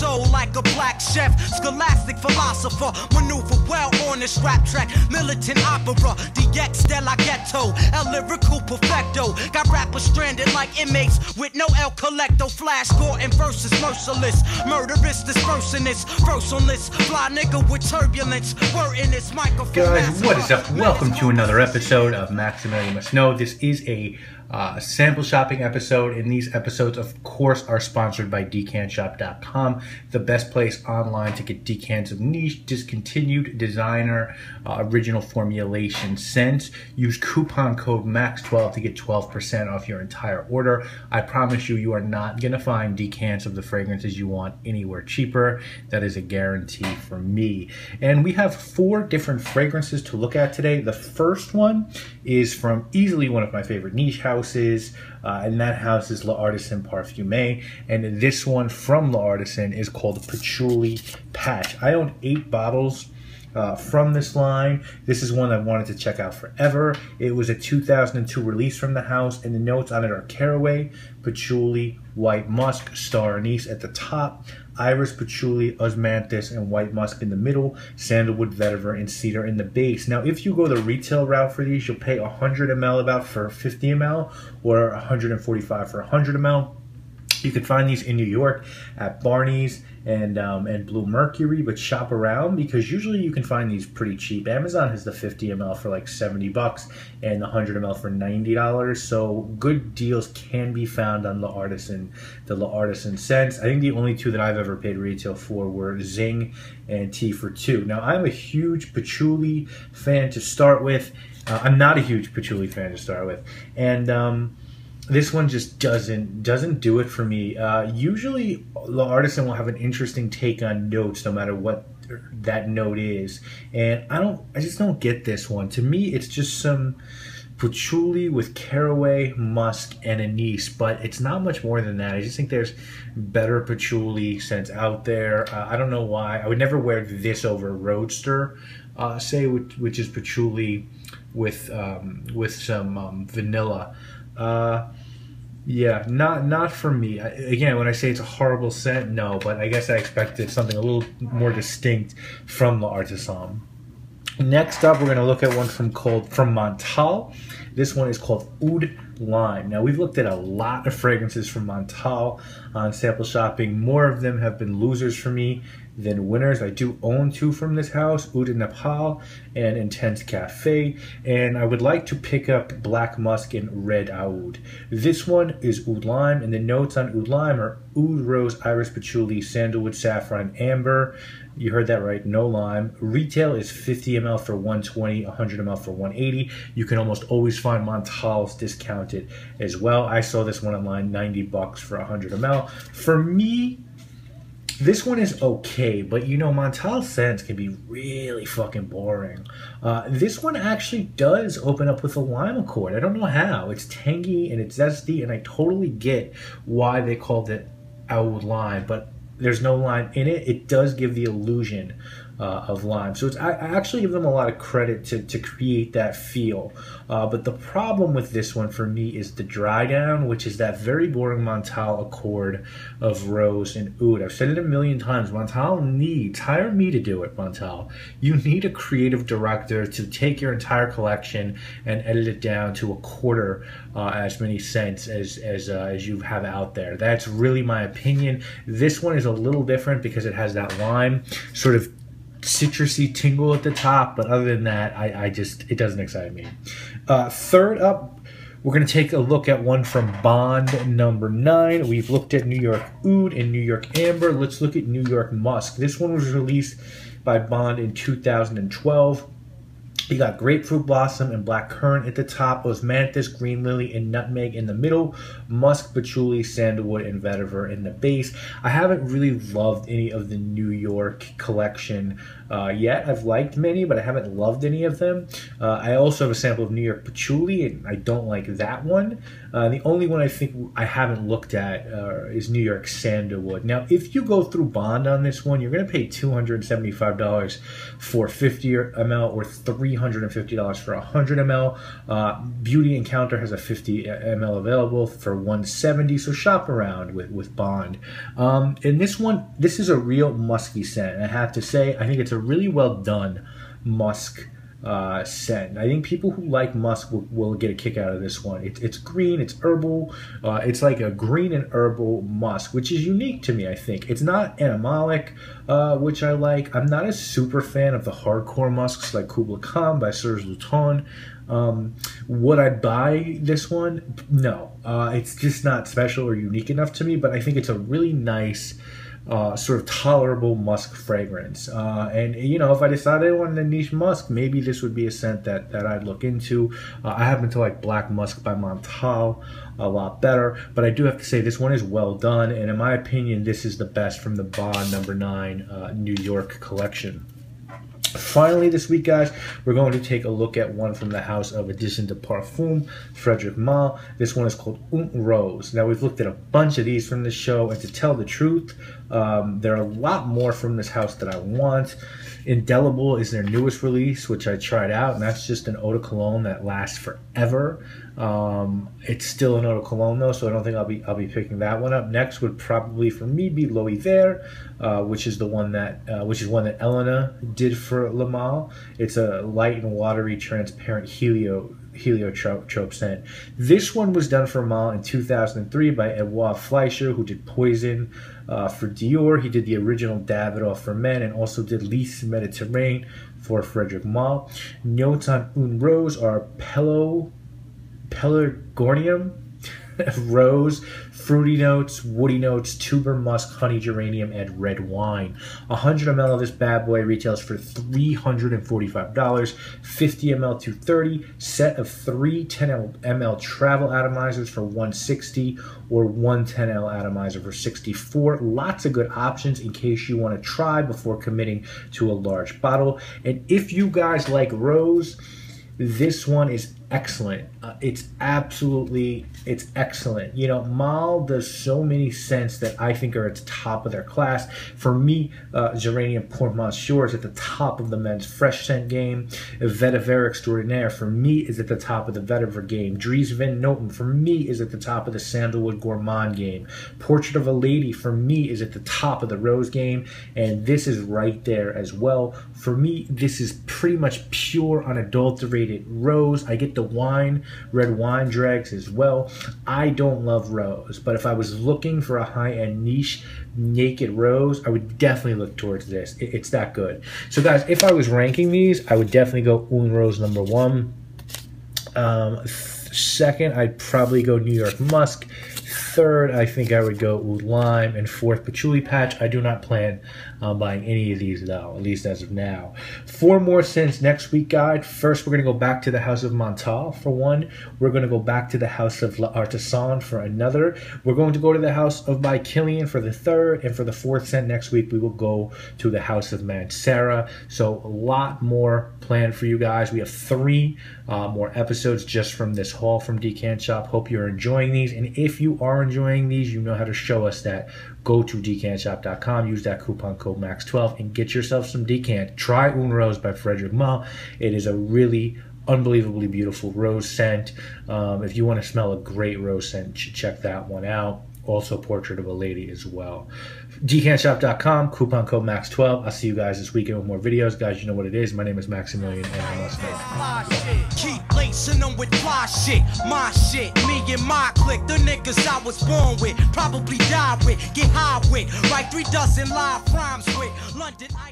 soul like a black chef. Scholastic philosopher, maneuver well on this rap track. Militant opera, DX de la ghetto. El lyrical perfecto. Got rappers stranded like inmates with no El Colecto. Flash Gordon versus merciless. Murderous dispersing this. Verse on this. Fly nigga with turbulence. Word in this microphone. Guys, what is up? Welcome to another episode of Maximilian Must Know. This is a sample shopping episode, and these episodes, of course, are sponsored by decantshop.com, the best place online to get decants of niche, discontinued, designer, original formulation scents. Use coupon code MAX12 to get 12% off your entire order. I promise you, you are not going to find decants of the fragrances you want anywhere cheaper. That is a guarantee for me. And we have 4 different fragrances to look at today. The first one is from easily one of my favorite niche houses. And that house is L'Artisan Parfumeur, and this one from L'Artisan is called Patchouli Patch. I own 8 bottles from this line. This is one I wanted to check out forever. It was a 2002 release from the house, and the notes on it are caraway, patchouli, white musk, star anise at the top, iris, patchouli, osmanthus, and white musk in the middle, sandalwood, vetiver, and cedar in the base. Now, if you go the retail route for these, you'll pay 100 ml about for 50 ml or 145 for 100 ml. You can find these in New York at Barney's and Blue Mercury, but shop around because usually you can find these pretty cheap. Amazon has the 50 ml for like $70 and the 100 ml for $90. So good deals can be found on the L'Artisan scents. I think the only 2 that I've ever paid retail for were Zing and Tea for 2. Now, I'm a huge patchouli fan to start with. I'm not a huge patchouli fan to start with, and this one just doesn't do it for me. Usually, L'Artisan will have an interesting take on notes, no matter what that note is, and I just don't get this one. To me, it's just some patchouli with caraway, musk, and anise, but it's not much more than that. I just think there's better patchouli scents out there. I don't know why. I would never wear this over Roadster, say, which is patchouli with some vanilla. Yeah, not for me. Again, when I say it's a horrible scent, no, but I guess I expected something a little more distinct from L'Artisan. Next up, we're going to look at one from Montale. This one is called Oud Lime. Now, we've looked at a lot of fragrances from Montale on sample shopping. More of them have been losers for me than winners. I do own 2 from this house, Oud Nepal and Intense Cafe, and I would like to pick up Black Musk and Red Aoud. This one is Oud Lime, and the notes on Oud Lime are oud, rose, iris, patchouli, sandalwood, saffron, amber. You heard that right, no lime. Retail is 50 ml for $120, 100 ml for $180. You can almost always find Montale's discounted as well. I saw this one online, $90 for 100 ml. For me, this one is okay, but you know, Montale scents can be really fucking boring. This one actually does open up with a lime accord. I don't know how. It's tangy and it's zesty, and I totally get why they called it Oud Lime, but there's no lime in it. It does give the illusion of lime. So I actually give them a lot of credit to create that feel. But the problem with this one for me is the dry down, which is that very boring Montale accord of rose and oud. I've said it a million times. Montale needs, hire me to do it, Montale. You need a creative director to take your entire collection and edit it down to a quarter as many scents as you have out there. That's really my opinion. This one is a little different because it has that lime sort of citrusy tingle at the top, but other than that, it doesn't excite me. Third up, we're going to take a look at one from Bond number 9. We've looked at New York Oud and New York Amber. Let's look at New York Musk. This one was released by Bond in 2012. You got grapefruit blossom and black currant at the top, osmanthus, green lily, and nutmeg in the middle, musk, patchouli, sandalwood, and vetiver in the base. I haven't really loved any of the New York collection yet. I've liked many, but I haven't loved any of them. I also have a sample of New York patchouli, and I don't like that one. The only one I think I haven't looked at is New York sandalwood. Now, if you go through Bond on this one, you're going to pay $275 for 50 ml or $300 $350 for 100 ml. Beauty Encounter has a 50 ml available for $170. So shop around with Bond. And this one, this is a real musky scent. And I have to say, I think it's a really well done musk scent. I think people who like musk will get a kick out of this one. It's green, it's herbal, it's like a green and herbal musk, which is unique to me. I think it's not animalic, which I like. I'm not a super fan of the hardcore musks like Kubla Khan by Serge Luton. Would I buy this one? No, it's just not special or unique enough to me, but I think it's a really nice sort of tolerable musk fragrance. And you know, if I decided I wanted a niche musk, maybe this would be a scent that I'd look into. I happen to like Black Musk by Montale a lot better, but I do have to say this one is well done, and in my opinion, this is the best from the Bond No. 9 New York collection. Finally, this week, guys, we're going to take a look at one from the house of Edition de Parfum, Frederic Malle. This one is called Oud Rose. Now, we've looked at a bunch of these from the show, and to tell the truth, there are a lot more from this house that I want. Indelible is their newest release, which I tried out, and that's just an eau de cologne that lasts forever. It's still an eau de cologne though, so I don't think I'll be picking that one up. Next would probably for me be L'Eau Hiver, which is one that Elena did for Le Malle. It's a light and watery, transparent heliotrope scent. This one was done for Malle in 2003 by Edouard Fleischer, who did Poison for Dior. He did the original Davidoff for men and also did Lys Mediterranean for Frederic Malle. Notes on Oud Rose are Pelargonium, rose, fruity notes, woody notes, tuber musk, honey geranium, and red wine. 100 ml of this bad boy retails for $345. 50 ml to $30. Set of 3 10 ml travel atomizers for $160, or 1 10 ml atomizer for $64. Lots of good options in case you want to try before committing to a large bottle. And if you guys like rose, this one is excellent. It's excellent. You know, Malle does so many scents that I think are at the top of their class. For me, Geranium Pour Monsieur is at the top of the men's fresh scent game. Vetiver Extraordinaire for me is at the top of the vetiver game. Dries Van Noten for me is at the top of the sandalwood gourmand game. Portrait of a Lady for me is at the top of the rose game, and this is right there as well. For me, this is pretty much pure, unadulterated rose. I get the wine, red wine dregs as well. I don't love rose, but if I was looking for a high-end niche naked rose, I would definitely look towards this. It's that good. So guys, if I was ranking these, I would definitely go Oud Rose number 1. Second, I'd probably go New York Musk. Third, I think I would go Oud Lime. And fourth, Patchouli Patch. I do not plan on buying any of these though, at least as of now. 4 more scents next week, guys. First, we're going to go back to the house of Montale for one. We're going to go back to the house of L'Artisan for another. We're going to go to the house of By Kilian for the third. And for the 4th scent next week, we will go to the house of Mancera. So a lot more planned for you guys. We have 3 more episodes just from this haul from Decant Shop. Hope you're enjoying these. And if you are enjoying these, you know how to show us that. Go to decantshop.com, use that coupon code MAX12 and get yourself some decant. Try Oud Rose by Frederic Malle. It is a really unbelievably beautiful rose scent. If you want to smell a great rose scent, you should check that one out. Also Portrait of a Lady as well. Decantshop.com, coupon code MAX12. I'll see you guys this weekend with more videos. Guys, you know what it is. My name is Maximilian, and I must know. Keep lacing them with fly shit. My shit, me and my clique. The niggas I was born with, probably die with, get high with. Write 3 dozen live rhymes with London Ice.